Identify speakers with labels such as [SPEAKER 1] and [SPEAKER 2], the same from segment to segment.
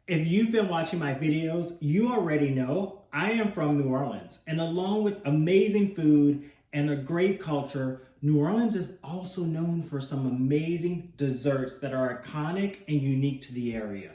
[SPEAKER 1] If you've been watching my videos, you already know I am from New Orleans, and along with amazing food and a great culture, New Orleans is also known for some amazing desserts that are iconic and unique to the area.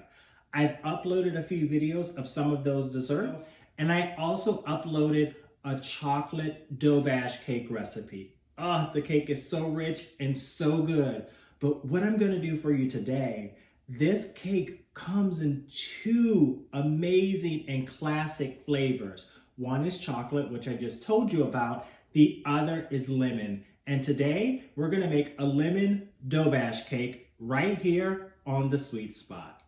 [SPEAKER 1] I've uploaded a few videos of some of those desserts, and I also uploaded a chocolate Doberge cake recipe. The cake is so rich and so good. But what I'm gonna do for you today, this cake comes in two amazing and classic flavors. One is chocolate, which I just told you about. The other is lemon. And today we're gonna make a lemon Doberge cake right here on the Sweet Spot.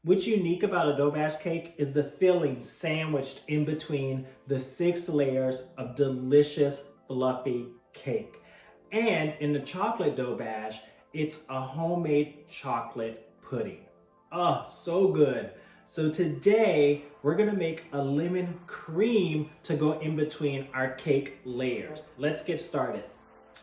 [SPEAKER 1] What's unique about a Doberge cake is the filling sandwiched in between the 6 layers of delicious, fluffy cake. And in the chocolate Doberge, it's a homemade chocolate pudding. So good. So today, we're gonna make a lemon cream to go in between our cake layers. Let's get started.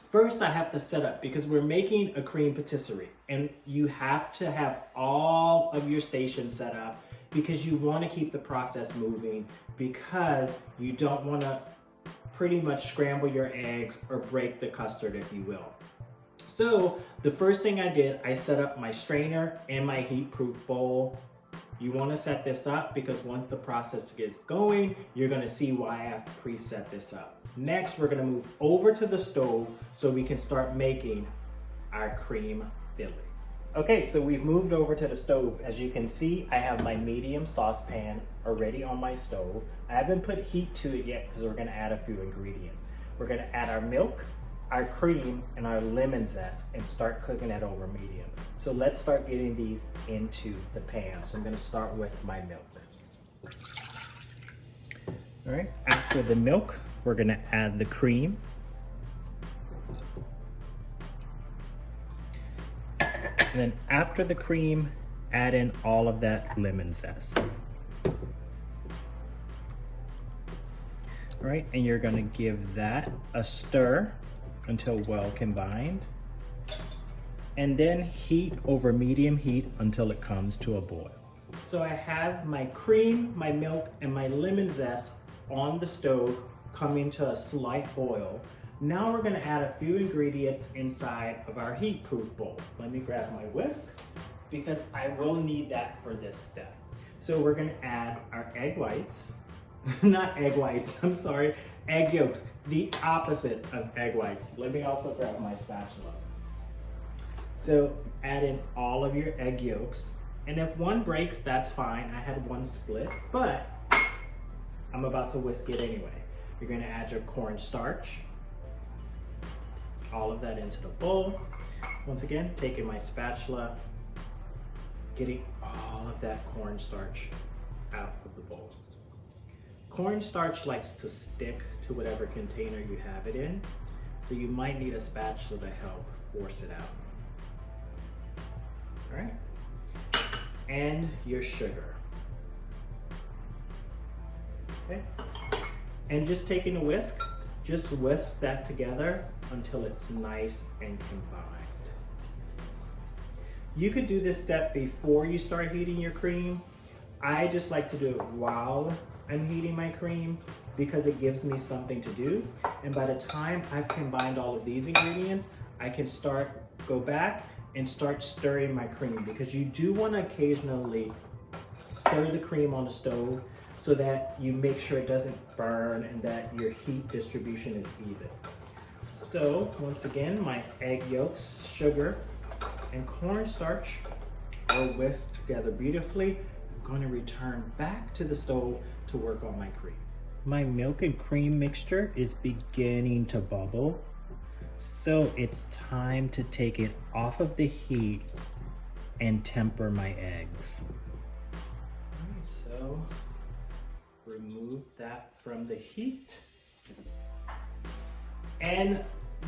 [SPEAKER 1] First, I have to set up because we're making a cream patisserie, and you have to have all of your stations set up because you want to keep the process moving, because you don't want to pretty much scramble your eggs or break the custard, if you will. So the first thing I did, I set up my strainer and my heat-proof bowl. You want to set this up because once the process gets going, you're going to see why I have preset this up. Next, we're going to move over to the stove so we can start making our cream filling. Okay, so we've moved over to the stove. As you can see, I have my medium saucepan already on my stove. I haven't put heat to it yet because we're going to add a few ingredients. We're going to add our milk, our cream, and our lemon zest and start cooking that over medium. So let's start getting these into the pan. So I'm going to start with my milk. All right, after the milk, we're going to add the cream. And then after the cream, add in all of that lemon zest. All right, and you're going to give that a stir until well combined. And then heat over medium heat until it comes to a boil. So I have my cream, my milk, and my lemon zest on the stove coming to a slight boil. Now we're going to add a few ingredients inside of our heat-proof bowl. Let me grab my whisk because I will need that for this step. So we're going to add our egg whites, not egg whites, I'm sorry, egg yolks, the opposite of egg whites. Let me also grab my spatula. So add in all of your egg yolks, and if one breaks, that's fine. I had one split, but I'm about to whisk it anyway. You're going to add your cornstarch, all of that into the bowl. Once again, taking my spatula, getting all of that cornstarch out of the bowl. Cornstarch likes to stick to whatever container you have it in, so you might need a spatula to help force it out. All right, and your sugar. Okay. And just taking a whisk, just whisk that together until it's nice and combined. You could do this step before you start heating your cream. I just like to do it while I'm heating my cream because it gives me something to do. And by the time I've combined all of these ingredients, I can go back and start stirring my cream, because you do want to occasionally stir the cream on the stove so that you make sure it doesn't burn and that your heat distribution is even. So once again, my egg yolks, sugar, and cornstarch are whisked together beautifully. I'm going to return back to the stove to work on my cream. My milk and cream mixture is beginning to bubble, so it's time to take it off of the heat and temper my eggs. So remove that from the heat. And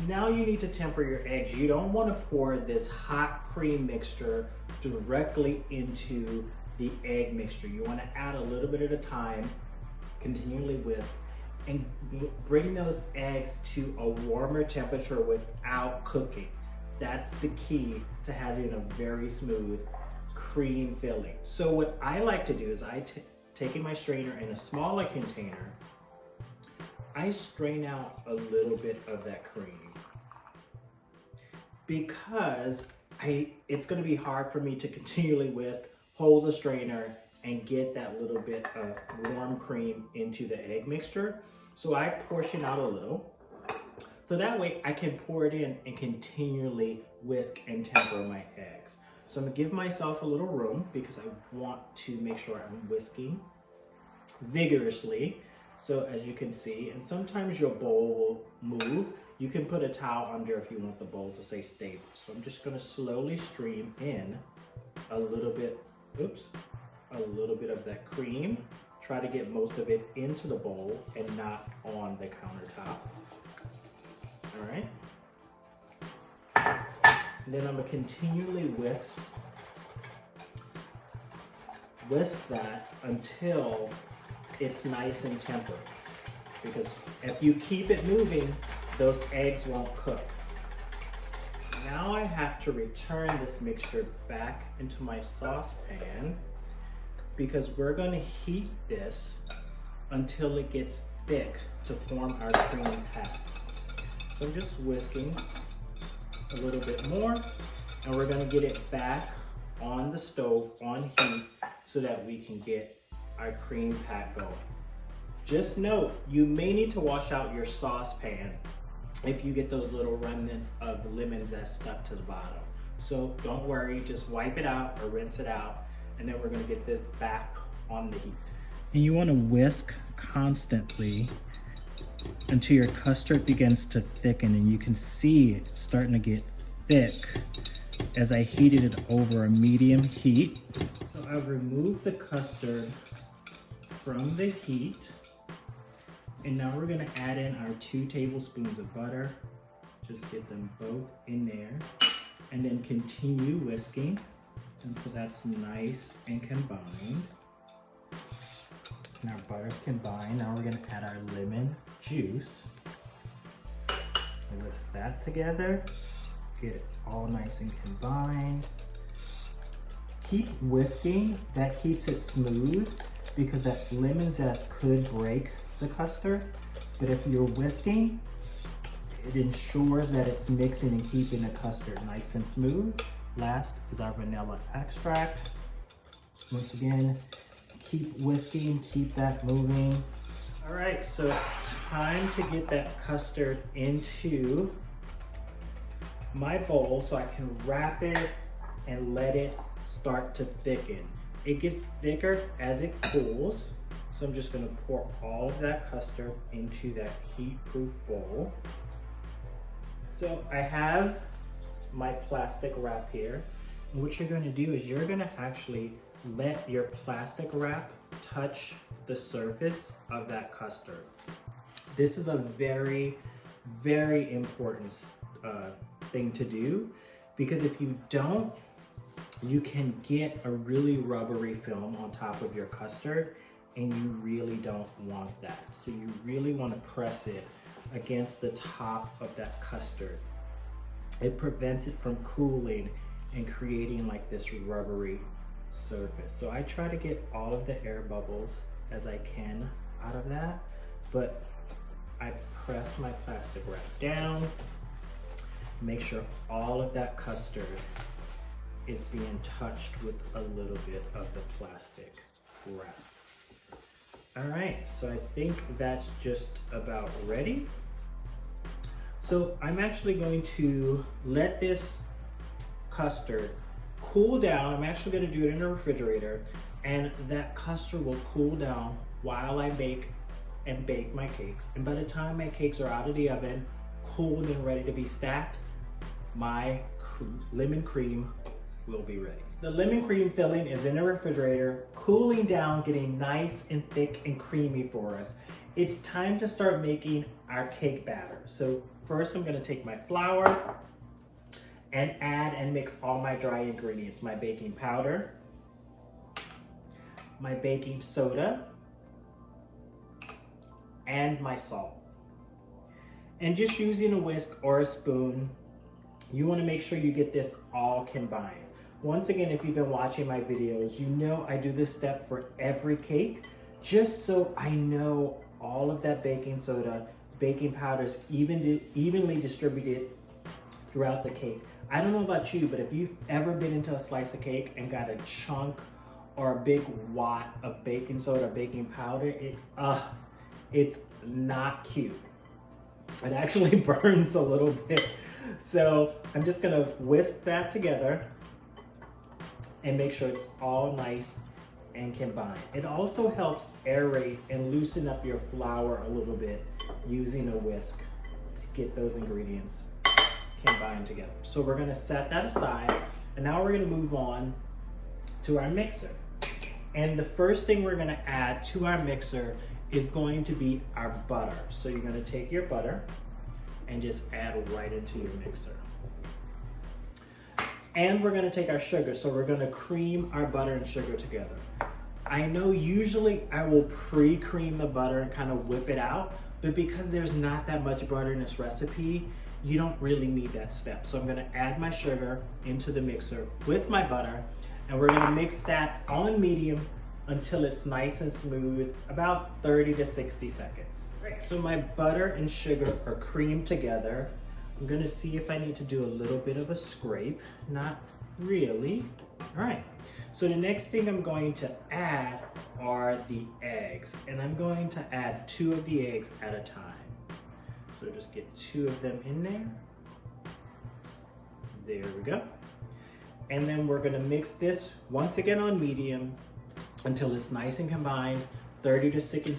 [SPEAKER 1] now you need to temper your eggs. You don't want to pour this hot cream mixture directly into the egg mixture. You want to add a little bit at a time continually whisk, and bring those eggs to a warmer temperature without cooking. That's the key to having a very smooth cream filling. So what I like to do is taking my strainer in a smaller container, I strain out a little bit of that cream because it's going to be hard for me to continually whisk, hold the strainer, and get that little bit of warm cream into the egg mixture. So I portion out a little, so that way I can pour it in and continually whisk and temper my eggs. So I'm gonna give myself a little room because I want to make sure I'm whisking vigorously. So as you can see, and sometimes your bowl will move. You can put a towel under if you want the bowl to stay stable. So I'm just gonna slowly stream in a little bit, a little bit of that cream. Try to get most of it into the bowl and not on the countertop. All right. And then I'm gonna continually whisk that until it's nice and tempered. Because if you keep it moving, those eggs won't cook. Now I have to return this mixture back into my saucepan because we're gonna heat this until it gets thick to form our cream pat. So I'm just whisking a little bit more, and we're gonna get it back on the stove on heat so that we can get our cream pat going. Just note, you may need to wash out your saucepan if you get those little remnants of lemon zest stuck to the bottom. So don't worry, just wipe it out or rinse it out, and then we're gonna get this back on the heat. And you wanna whisk constantly until your custard begins to thicken, and you can see it starting to get thick as I heated it over a medium heat. So I've removed the custard from the heat, and now we're gonna add in our 2 tablespoons of butter. Just get them both in there, and then continue whisking until that's nice and combined. And our butter's combined. Now we're gonna add our lemon juice. And whisk that together. Get it all nice and combined. Keep whisking, that keeps it smooth because that lemon zest could break the custard. But if you're whisking, it ensures that it's mixing and keeping the custard nice and smooth. Last is our vanilla extract. Once again, keep whisking, keep that moving. All right, so it's time to get that custard into my bowl so I can wrap it and let it start to thicken. It gets thicker as it cools, so I'm just gonna pour all of that custard into that heat-proof bowl. So I have my plastic wrap here. And what you're gonna do is you're gonna actually let your plastic wrap touch the surface of that custard. This is a very, very important thing to do, because if you don't, you can get a really rubbery film on top of your custard, and you really don't want that. So you really want to press it against the top of that custard. It prevents it from cooling and creating like this rubbery surface. So I try to get all of the air bubbles as I can out of that, but I press my plastic wrap down, make sure all of that custard is being touched with a little bit of the plastic wrap. All right, so I think that's just about ready. So I'm actually going to let this custard cool down. I'm actually gonna do it in the refrigerator, and that custard will cool down while I bake my cakes. And by the time my cakes are out of the oven, cooled and ready to be stacked, my lemon cream will be ready. The lemon cream filling is in the refrigerator, cooling down, getting nice and thick and creamy for us. It's time to start making our cake batter. So first I'm gonna take my flour and add and mix all my dry ingredients. My baking powder, my baking soda, and my salt. And just using a whisk or a spoon, you want to make sure you get this all combined. Once again, if you've been watching my videos, you know I do this step for every cake, just so I know all of that baking soda, baking powder is evenly distributed throughout the cake. I don't know about you, but if you've ever been into a slice of cake and got a chunk or a big wad of baking soda, baking powder, it's not cute. It actually burns a little bit. So I'm just gonna whisk that together and make sure it's all nice and combined. It also helps aerate and loosen up your flour a little bit using a whisk to get those ingredients combined together. So we're gonna set that aside, and now we're gonna move on to our mixer. And the first thing we're gonna add to our mixer is going to be our butter. So you're gonna take your butter and just add right into your mixer. And we're gonna take our sugar, so we're gonna cream our butter and sugar together. I know usually I will pre-cream the butter and kind of whip it out, but because there's not that much butter in this recipe, you don't really need that step. So I'm gonna add my sugar into the mixer with my butter, and we're gonna mix that on medium until it's nice and smooth, about 30 to 60 seconds. Great. So my butter and sugar are creamed together. I'm gonna see if I need to do a little bit of a scrape. Not really. All right, so the next thing I'm going to add are the eggs, and I'm going to add 2 of the eggs at a time. So just get 2 of them in there. There we go. And then we're gonna mix this once again on medium until it's nice and combined, 30 to 60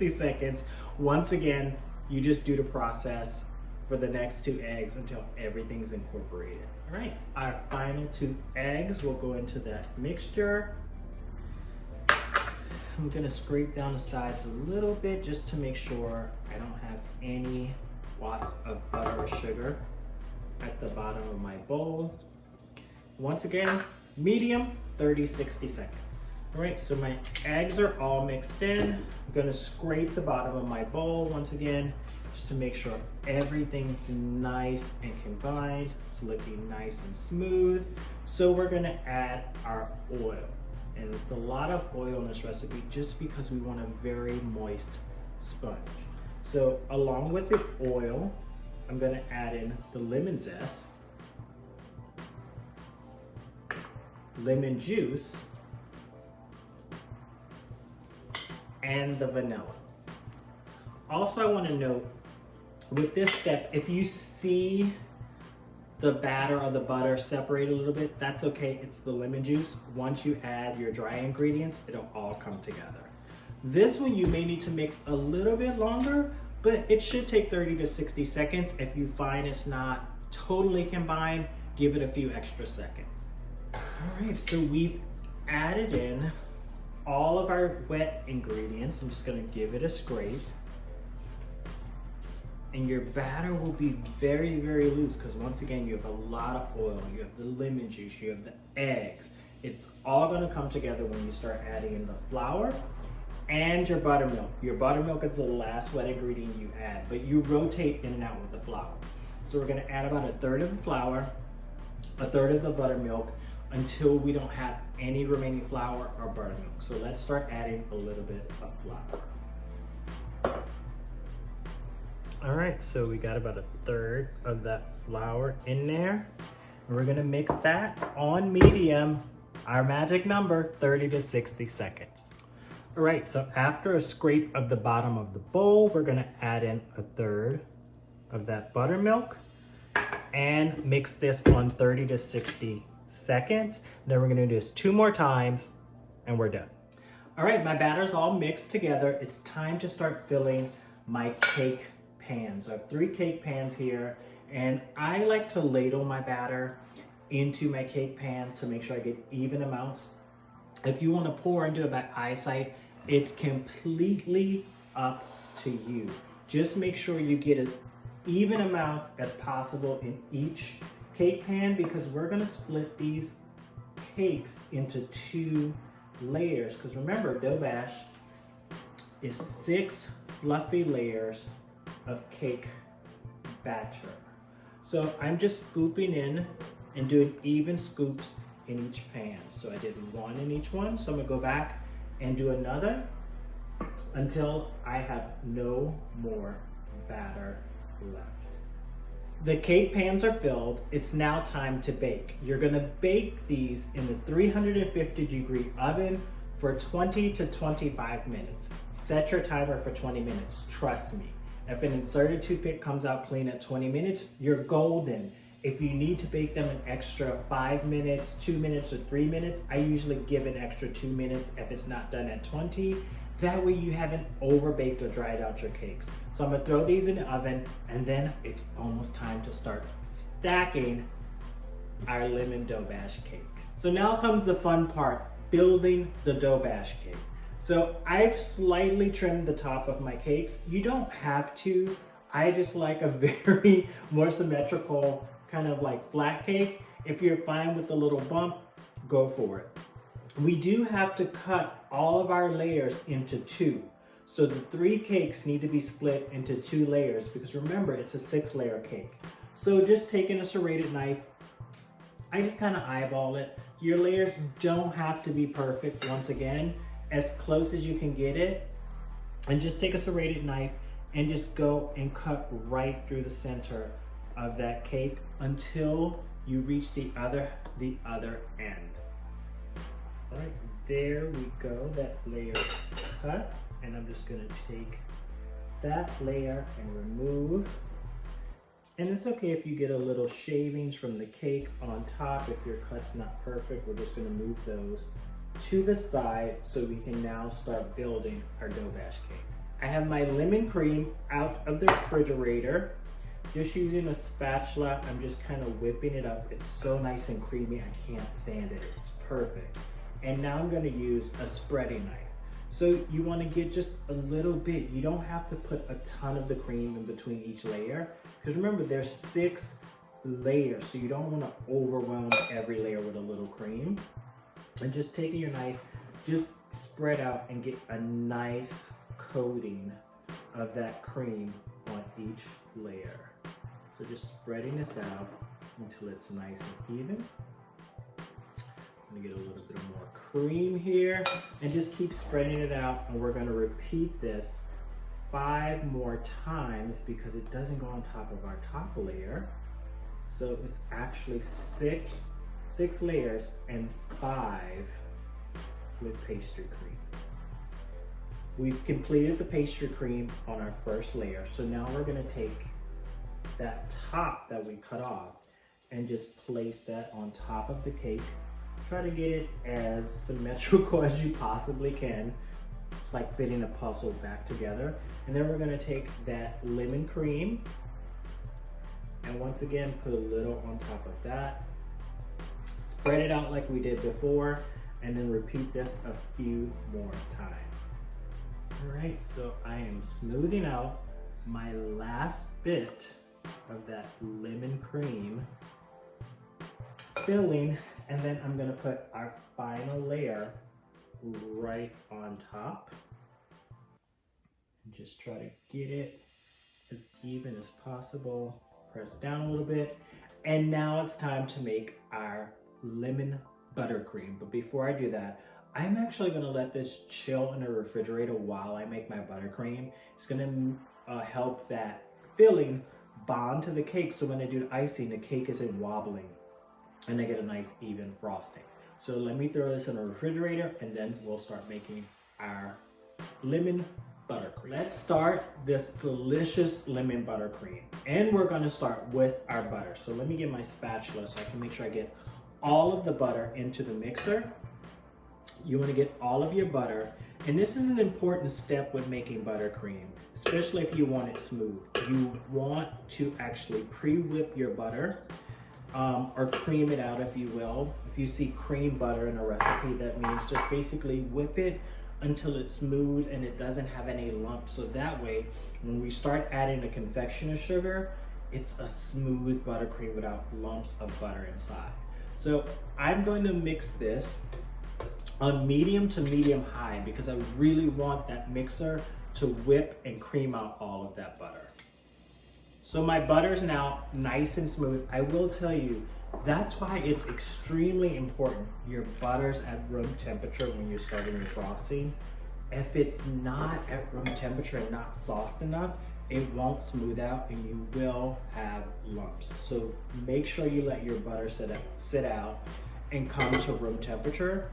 [SPEAKER 1] seconds. Once again, you just do the process for the next 2 eggs until everything's incorporated. All right, our final 2 eggs will go into that mixture. I'm gonna scrape down the sides a little bit just to make sure I don't have any wads of butter or sugar at the bottom of my bowl. Once again, medium, 30, 60 seconds. All right, so my eggs are all mixed in. I'm gonna scrape the bottom of my bowl once again, just to make sure everything's nice and combined. It's looking nice and smooth. So we're gonna add our oil. And it's a lot of oil in this recipe just because we want a very moist sponge. So along with the oil, I'm gonna add in the lemon zest, lemon juice, and the vanilla. Also, I want to note with this step, if you see the batter or the butter separate a little bit, that's okay, it's the lemon juice. Once you add your dry ingredients, it'll all come together. This one you may need to mix a little bit longer, but it should take 30 to 60 seconds. If you find it's not totally combined, give it a few extra seconds. All right, so we've added in all of our wet ingredients. I'm just gonna give it a scrape. And your batter will be very, very loose because once again, you have a lot of oil, you have the lemon juice, you have the eggs. It's all gonna come together when you start adding in the flour and your buttermilk. Your buttermilk is the last wet ingredient you add, but you rotate in and out with the flour. So we're gonna add about 1/3 of the flour, 1/3 of the buttermilk until we don't have any remaining flour or buttermilk. So let's start adding a little bit of flour. All right, so we got about 1/3 of that flour in there. And we're gonna mix that on medium, our magic number, 30 to 60 seconds. All right, so after a scrape of the bottom of the bowl, we're gonna add in 1/3 of that buttermilk and mix this on 30 to 60 seconds. Then we're gonna do this 2 more times and we're done. All right, my batter's all mixed together. It's time to start filling my cake pans. I have 3 cake pans here, and I like to ladle my batter into my cake pans to make sure I get even amounts. If you want to pour into it by eyesight, it's completely up to you. Just make sure you get as even amounts as possible in each cake pan because we're going to split these cakes into 2 layers. Because remember, dough bash is 6 fluffy layers of cake batter. So I'm just scooping in and doing even scoops in each pan. So I did 1 in each one. So I'm gonna go back and do another until I have no more batter left. The cake pans are filled. It's now time to bake. You're gonna bake these in the 350-degree oven for 20 to 25 minutes. Set your timer for 20 minutes, trust me. If an inserted toothpick comes out clean at 20 minutes, you're golden. If you need to bake them an extra 5 minutes, 2 minutes, or 3 minutes, I usually give an extra 2 minutes if it's not done at 20. That way you haven't overbaked or dried out your cakes. So I'm gonna throw these in the oven, and then it's almost time to start stacking our Lemon Doberge cake. So now comes the fun part, building the Doberge cake. So I've slightly trimmed the top of my cakes. You don't have to. I just like a very more symmetrical kind of like flat cake. If you're fine with the little bump, go for it. We do have to cut all of our layers into 2. So the 3 cakes need to be split into 2 layers because remember, it's a 6-layer cake. So just taking a serrated knife, I just kind of eyeball it. Your layers don't have to be perfect, once again, as close as you can get it. And just take a serrated knife and just go and cut right through the center of that cake until you reach the other end. All right, there we go, that layer cut. And I'm just gonna take that layer and remove. And it's okay if you get a little shavings from the cake on top. If your cut's not perfect, we're just gonna move those to the side so we can now start building our Doberge cake. I have my lemon cream out of the refrigerator. Just using a spatula, I'm just kind of whipping it up. It's so nice and creamy, I can't stand it, it's perfect. And now I'm gonna use a spreading knife. So you wanna get just a little bit. You don't have to put a ton of the cream in between each layer, because remember, there's 6 layers, so you don't wanna overwhelm every layer with a little cream. And just taking your knife, just spread out and get a nice coating of that cream on each layer. So just spreading this out until it's nice and even. I'm gonna get a little bit more cream here and just keep spreading it out, and we're gonna repeat this 5 more times because it doesn't go on top of our top layer. So it's actually 6 layers and 5 with pastry cream. We've completed the pastry cream on our first layer. So now we're gonna take that top that we cut off and just place that on top of the cake. Try to get it as symmetrical as you possibly can. It's like fitting a puzzle back together. And then we're gonna take that lemon cream and once again, put a little on top of that. Spread it out like we did before, and then repeat this a few more times. All right, so I am smoothing out my last bit of that lemon cream filling, and then I'm gonna put our final layer right on top. And just try to get it as even as possible. Press down a little bit. And now it's time to make our lemon buttercream. But before I do that, I'm actually gonna let this chill in the refrigerator while I make my buttercream. It's gonna help that filling bond to the cake, so when I do the icing, the cake isn't wobbling and I get a nice even frosting. So let me throw this in the refrigerator and then we'll start making our lemon buttercream. Let's start this delicious lemon buttercream. And we're gonna start with our butter. So let me get my spatula so I can make sure I get all of the butter into the mixer. You wanna get all of your butter. And this is an important step with making buttercream, especially if you want it smooth. You want to actually pre-whip your butter or cream it out, if you will. If you see cream butter in a recipe, that means just basically whip it until it's smooth and it doesn't have any lumps. So that way, when we start adding the confectioner sugar, it's a smooth buttercream without lumps of butter inside. So I'm going to mix this on medium to medium high because I really want that mixer to whip and cream out all of that butter. So my butter is now nice and smooth. I will tell you, that's why it's extremely important your butter's at room temperature when you're starting your frosting. If it's not at room temperature and not soft enough, it won't smooth out and you will have lumps. So make sure you let your butter sit out and come to room temperature.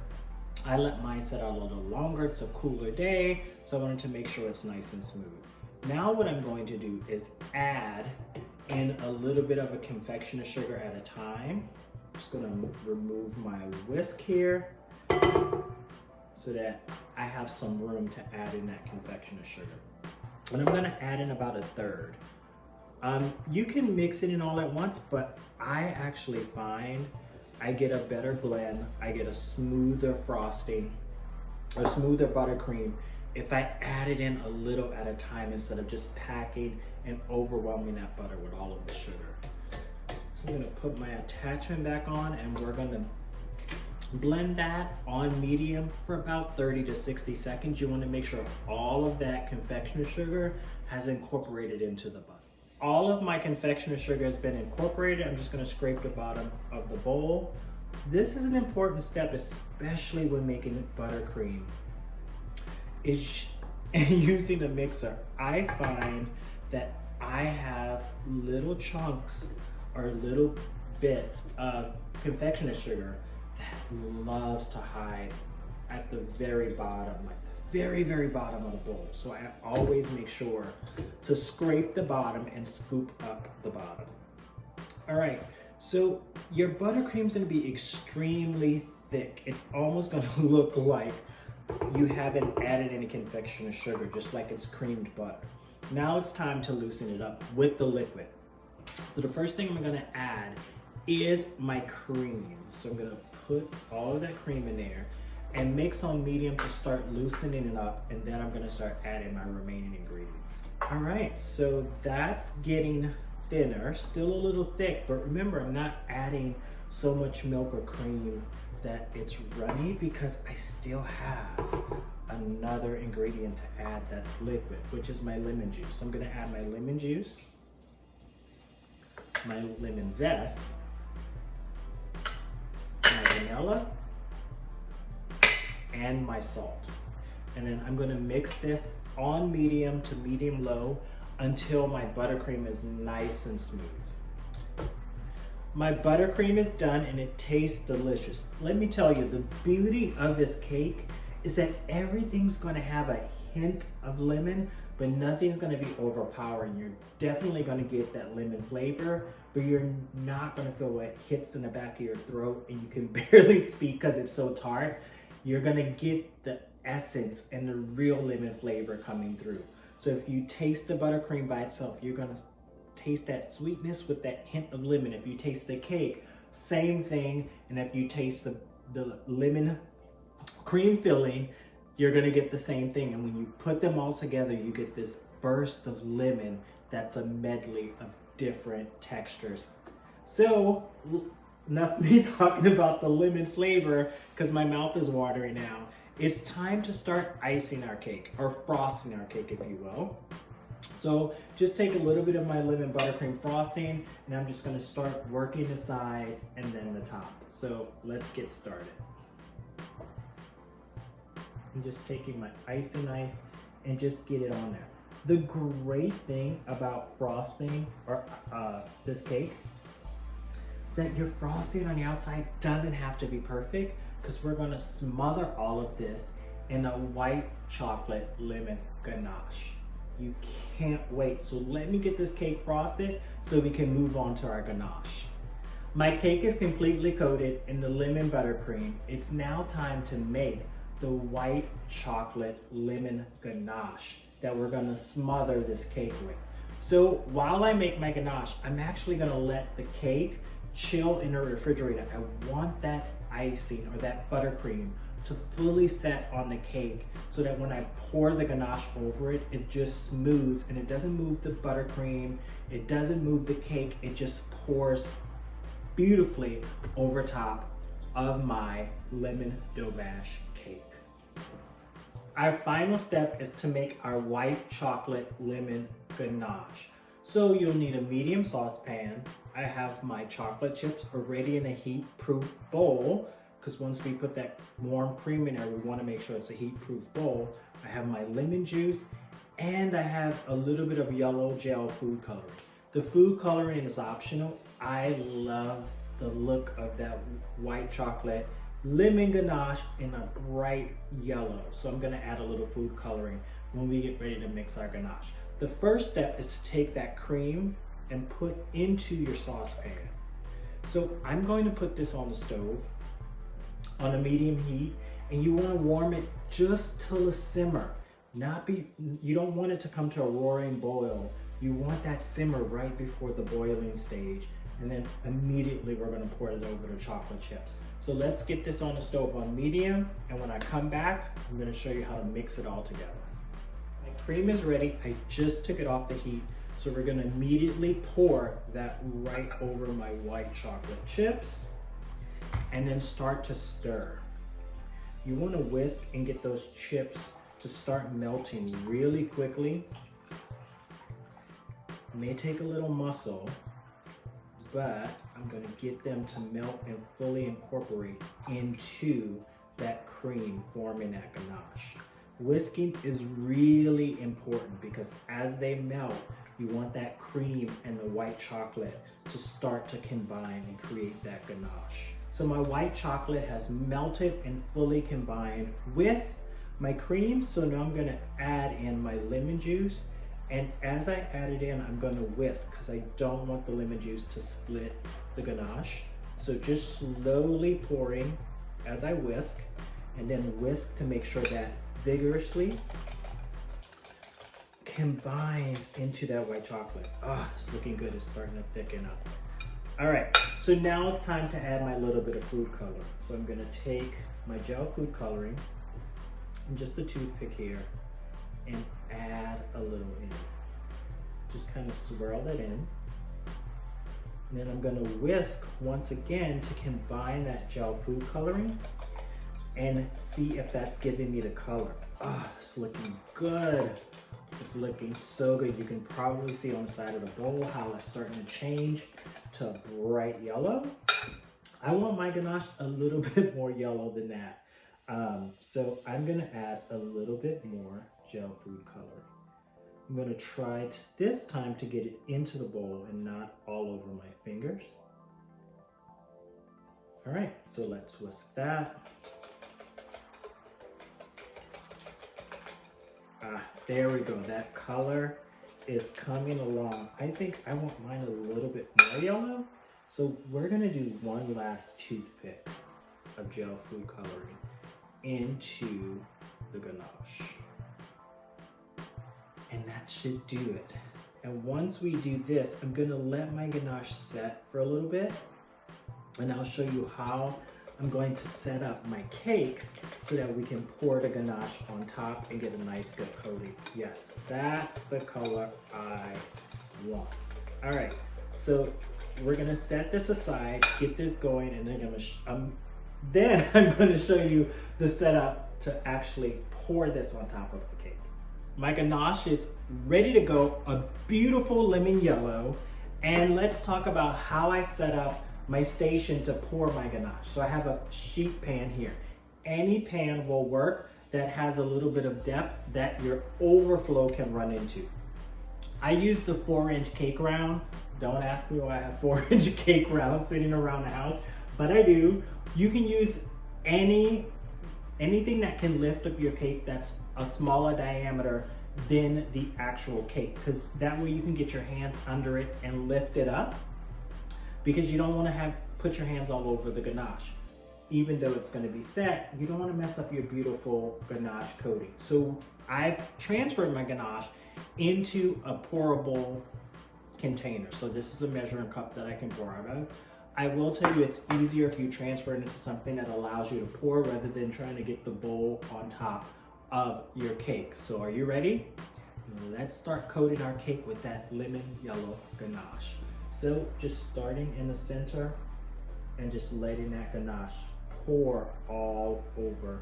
[SPEAKER 1] I let mine sit out a little longer. It's a cooler day, so I wanted to make sure it's nice and smooth. Now what I'm going to do is add in a little bit of a confectioner sugar at a time. I'm just gonna remove my whisk here so that I have some room to add in that confectioner sugar. And I'm gonna add in about 1/3. You can mix it in all at once, but I actually find I get a better blend. I get a smoother frosting, a smoother buttercream if I add it in a little at a time instead of just packing and overwhelming that butter with all of the sugar. So I'm gonna put my attachment back on and we're gonna blend that on medium for about 30 to 60 seconds. You wanna make sure all of that confectioner sugar has incorporated into the butter. All of my confectioner sugar has been incorporated. I'm just gonna scrape the bottom of the bowl. This is an important step, especially when making buttercream, is using a mixer. I find that I have little chunks or little bits of confectioner sugar that loves to hide at the very bottom, like the very, very bottom of the bowl. So I always make sure to scrape the bottom and scoop up the bottom. All right, so your buttercream is gonna be extremely thick. It's almost gonna look like you haven't added any confectioner sugar, just like it's creamed butter. Now it's time to loosen it up with the liquid. So the first thing I'm gonna add is my cream. So I'm gonna put all of that cream in there and mix on medium to start loosening it up, and then I'm gonna start adding my remaining ingredients. All right, so that's getting thinner, still a little thick, but remember, I'm not adding so much milk or cream that it's runny because I still have another ingredient to add that's liquid, which is my lemon juice. So I'm gonna add my lemon juice, my lemon zest, my vanilla, and my salt. And then I'm gonna mix this on medium to medium low until my buttercream is nice and smooth. My buttercream is done and it tastes delicious. Let me tell you, the beauty of this cake is that everything's gonna have a hint of lemon, but nothing's gonna be overpowering. You're definitely gonna get that lemon flavor, but you're not gonna feel what hits in the back of your throat and you can barely speak because it's so tart. You're gonna get the essence and the real lemon flavor coming through. So if you taste the buttercream by itself, you're gonna taste that sweetness with that hint of lemon. If you taste the cake, same thing. And if you taste the lemon cream filling, you're gonna get the same thing. And when you put them all together, you get this burst of lemon that's a medley of different textures. So enough me talking about the lemon flavor because my mouth is watering now. It's time to start icing our cake, or frosting our cake, if you will. So just take a little bit of my lemon buttercream frosting, and I'm just gonna start working the sides and then the top. So let's get started. I'm just taking my icing knife and just get it on there. The great thing about frosting or this cake is that your frosting on the outside doesn't have to be perfect, because we're gonna smother all of this in a white chocolate lemon ganache. You can't wait. So let me get this cake frosted so we can move on to our ganache. My cake is completely coated in the lemon buttercream. It's now time to make the white chocolate lemon ganache that we're gonna smother this cake with. So while I make my ganache, I'm actually gonna let the cake chill in the refrigerator. I want that icing or that buttercream to fully set on the cake so that when I pour the ganache over it, it just smooths and it doesn't move the buttercream, it doesn't move the cake, it just pours beautifully over top of my Lemon Doberge cake. our final step is to make our white chocolate lemon ganache. So you'll need a medium saucepan. I have my chocolate chips already in a heat-proof bowl, because once we put that warm cream in there, we want to make sure it's a heat-proof bowl. I have my lemon juice, and I have a little bit of yellow gel food coloring. The food coloring is optional. I love the look of that white chocolate lemon ganache in a bright yellow. So I'm gonna add a little food coloring when we get ready to mix our ganache. The first step is to take that cream and put into your saucepan. So I'm going to put this on the stove on a medium heat, and you wanna warm it just till a simmer. You don't want it to come to a roaring boil. You want that simmer right before the boiling stage, and then immediately we're gonna pour it over the chocolate chips. So let's get this on the stove on medium, and when I come back, I'm gonna show you how to mix it all together. My cream is ready. I just took it off the heat, so we're gonna immediately pour that right over my white chocolate chips, and then start to stir. You wanna whisk and get those chips to start melting really quickly. It may take a little muscle, but I'm gonna get them to melt and fully incorporate into that cream, forming that ganache. Whisking is really important because as they melt, you want that cream and the white chocolate to start to combine and create that ganache. So my white chocolate has melted and fully combined with my cream. So now I'm gonna add in my lemon juice. And as I add it in, I'm gonna whisk because I don't want the lemon juice to split the ganache. So just slowly pouring as I whisk, and then whisk to make sure that vigorously combines into that white chocolate. Ah, it's looking good. It's starting to thicken up. All right, so now it's time to add my little bit of food color. So I'm gonna take my gel food coloring and just a toothpick here and add a little in. Just kind of swirl it in. And then I'm gonna whisk once again to combine that gel food coloring and see if that's giving me the color. Ah, it's looking good. It's looking so good. You can probably see on the side of the bowl how it's starting to change to bright yellow. I want my ganache a little bit more yellow than that. So I'm gonna add a little bit more gel food color. I'm gonna try this time to get it into the bowl and not all over my fingers. All right, so let's whisk that. There we go. That color is coming along. I think I want mine a little bit more yellow. So we're gonna do one last toothpick of gel food coloring into the ganache. And that should do it. And once we do this, I'm gonna let my ganache set for a little bit, and I'll show you how I'm going to set up my cake so that we can pour the ganache on top and get a nice good coating. Yes, that's the color I want. All right, so we're gonna set this aside, get this going, and then I'm gonna show you the setup to actually pour this on top of the cake. My ganache is ready to go, a beautiful lemon yellow. And let's talk about how I set up my station to pour my ganache. So I have a sheet pan here. Any pan will work that has a little bit of depth that your overflow can run into. I use the 4-inch cake round. Don't ask me why I have 4-inch cake rounds sitting around the house, but I do. You can use anything that can lift up your cake that's a smaller diameter than the actual cake, because that way you can get your hands under it and lift it up, because you don't want to put your hands all over the ganache. Even though it's going to be set, you don't want to mess up your beautiful ganache coating. So I've transferred my ganache into a pourable container. So this is a measuring cup that I can pour out of. I will tell you it's easier if you transfer it into something that allows you to pour rather than trying to get the bowl on top of your cake. So are you ready? Let's start coating our cake with that lemon yellow ganache. So just starting in the center and just letting that ganache pour all over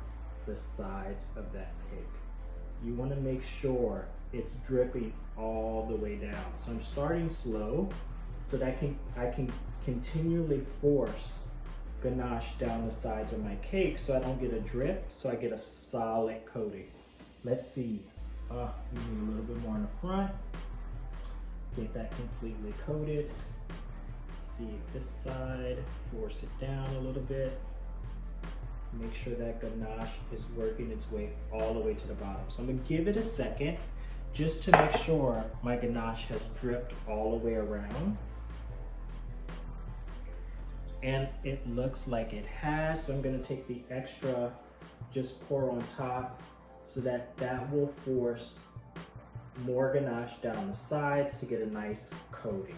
[SPEAKER 1] the sides of that cake. you want to make sure it's dripping all the way down. So I'm starting slow so that I can continually force ganache down the sides of my cake so I don't get a drip, so I get a solid coating. Let's see. We need a little bit more in the front. Get that completely coated. See this side, force it down a little bit. Make sure that ganache is working its way all the way to the bottom. So I'm gonna give it a second just to make sure my ganache has dripped all the way around. And it looks like it has, so I'm gonna take the extra, just pour on top so that will force more ganache down the sides to get a nice coating.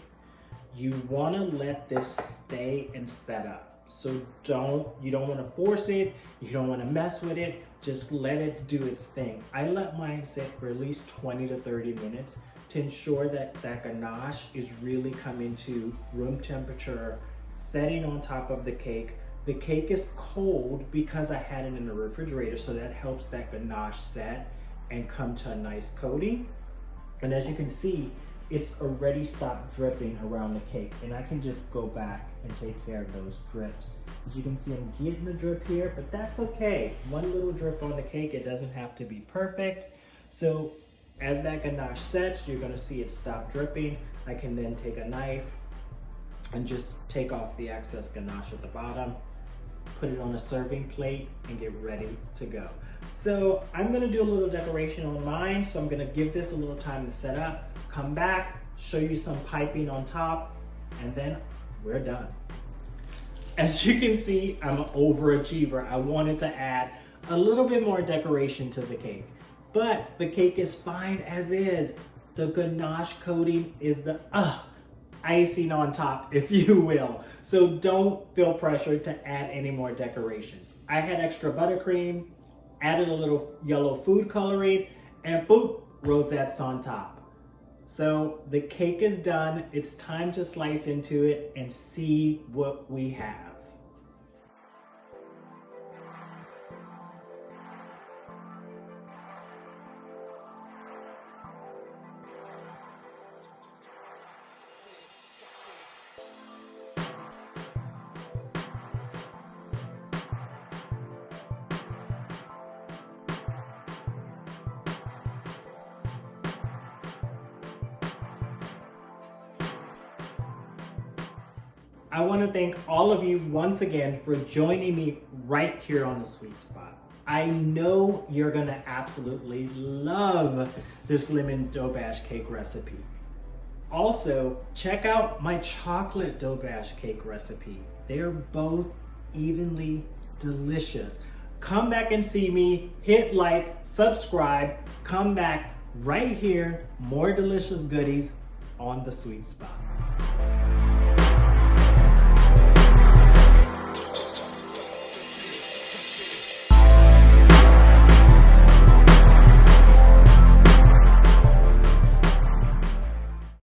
[SPEAKER 1] You wanna let this stay and set up. So you don't wanna force it, you don't wanna mess with it, just let it do its thing. I let mine sit for at least 20 to 30 minutes to ensure that ganache is really coming to room temperature, setting on top of the cake. The cake is cold because I had it in the refrigerator, so that helps that ganache set and come to a nice coating. And as you can see, it's already stopped dripping around the cake, and I can just go back and take care of those drips. As you can see, I'm getting the drip here, but that's okay. One little drip on the cake, it doesn't have to be perfect. So as that ganache sets, you're gonna see it stop dripping. I can then take a knife and just take off the excess ganache at the bottom, put it on a serving plate, and get ready to go. So I'm gonna do a little decoration on mine, so I'm gonna give this a little time to set up, come back, show you some piping on top, and then we're done. As you can see, I'm an overachiever. I wanted to add a little bit more decoration to the cake, but the cake is fine as is. The ganache coating is the icing on top, if you will. So don't feel pressured to add any more decorations. I had extra buttercream, added a little yellow food coloring, and boop, rosettes on top. So the cake is done. It's time to slice into it and see what we have. I want to thank all of you once again for joining me right here on The Sweet Spot. I know you're going to absolutely love this lemon Doberge cake recipe. Also, check out my chocolate Doberge cake recipe. They're both evenly delicious. Come back and see me, hit like, subscribe, come back right here, more delicious goodies on The Sweet Spot.